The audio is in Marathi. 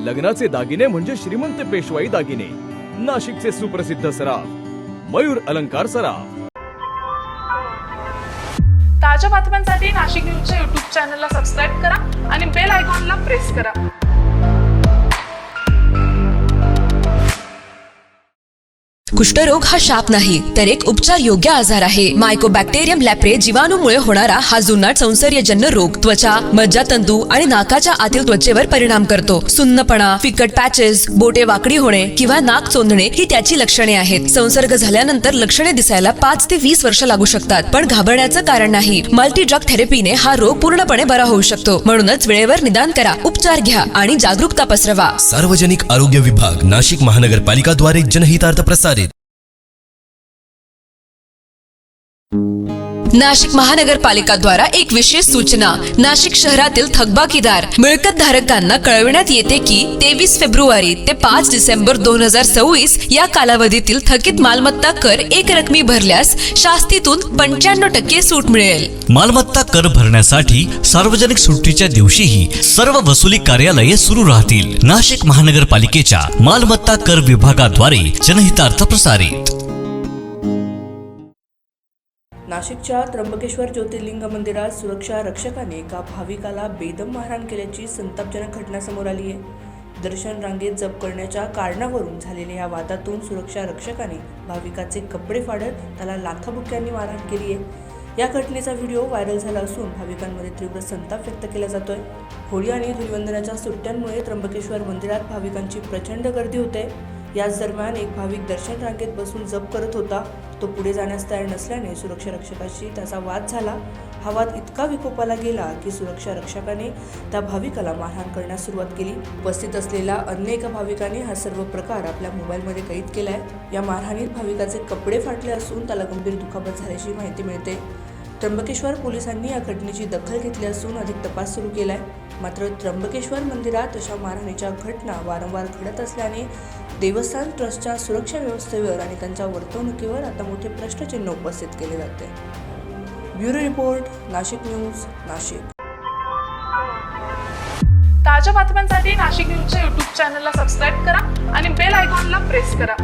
लग्नाचे दागिने म्हणजे श्रीमंत पेशवाई दागिने, नाशिकचे सुप्रसिद्ध सराफ मयूर अलंकार सराफ। ताज्या बातम्यांसाठी नाशिक न्यूजच्या YouTube चॅनलला सबस्क्राईब करा आणि बेल आयकॉनला प्रेस करा। कुष्ठरोग हा शाप नाही तर एक उपचार योग्य आजार आहे। मायकोबॅक्टेरियम लॅप्रे जीवाणूमुळे होणारा हा जुनाट संसर्गजन्य रोग त्वचा, मज्जातंतू आणि नाकाच्या आतील त्वचेवर परिणाम करतो। सुन्नपणा, फिकट पॅचेस, बोटे वाकडी होणे किंवा नाक चोंदणे ही त्याची लक्षणे आहेत। संसर्ग झाल्यानंतर लक्षणे दिसायला 5 ते 20 वर्ष लागू शकतात, पण घाबरण्याचं कारण नाही। मल्टी ड्रग थेरपीने हा रोग पूर्णपणे बरा होऊ शकतो। म्हणूनच वेळेवर निदान करा, उपचार घ्या आणि जागरूकता पसरवा। सार्वजनिक आरोग्य विभाग, नाशिक महानगरपालिका द्वारे जनहितार्थ प्रसारित। नाशिक महानगरपालिका द्वारा एक विशेष सूचना। नाशिक शहरातील थकबाकीदार मिळकत धारकांना कळविण्यात येते की 23 फेब्रुवारी ते 5 डिसेंबर 2026 या कालावधीतील थकीत मालमत्ता कर एक रकमी भरल्यास शास्तीतून 95% सूट मिळेल। मालमत्ता कर भरण्यासाठी सार्वजनिक सुट्टीच्या दिवशीही सर्व वसुली कार्यालये सुरू राहतील। नाशिक महानगरपालिकेच्या मालमत्ता कर विभागाद्वारे जनहितार्थ प्रसारित। नाशिकच्या त्र्यंबकेश्वर ज्योतिर्लिंग मंदिरात सुरक्षा रक्षकाने एका भाविकाला बेदम मारहाण केल्याची संतापजनक घटना समोर आली आहे। दर्शन रांगेत जप करण्याच्या कारणावरून झालेल्या या वादातून सुरक्षा रक्षकाने भाविकाचे कपडे फाडत त्याला लाथाबुक्क्यांनी मारहाण केली आहे। या घटनेचा व्हिडिओ व्हायरल झाला असून भाविकांमध्ये तीव्र संताप व्यक्त केला जातोय। होळी आणि धुलिवंदनाच्या सुट्ट्यांमुळे त्र्यंबकेश्वर मंदिरात भाविकांची प्रचंड गर्दी होते। याच दरम्यान एक भाविक दर्शन रांगेत बसून जप करत होता। तो पुढे जाण्यास तयार नसल्याने सुरक्षा रक्षकाशी त्याचा वाद झाला। हा वाद इतका विकोपाला गेला की सुरक्षा रक्षकाने त्या भाविकाला मारहाण करण्यास सुरुवात केली। उपस्थित असलेल्या अन्य एका भाविकाने हा सर्व प्रकार आपल्या मोबाईलमध्ये कैद केलाय। या मारहाणीत भाविकाचे कपडे फाटले असून त्याला गंभीर दुखापत झाल्याची माहिती मिळते। त्र्यंबकेश्वर पोलिसांनी या घटनेची दखल घेतली असून अधिक तपास सुरू केलाय। मात्र त्र्यंबकेश्वर मंदिरात अशा मारहाणीच्या घटना वारंवार घडत असल्याने देवस्थान ट्रस्टच्या सुरक्षा व्यवस्थेवर आणि त्यांच्या वर्तणुकीवर आता मोठे प्रश्नचिन्ह उपस्थित केले जाते। Bureau report, Nashik news, Nashik. ताज्या बातम्यांसाठी नाशिक न्यूजच्या YouTube चॅनलला सबस्क्राईब करा आणि बेल आयकॉनला प्रेस करा।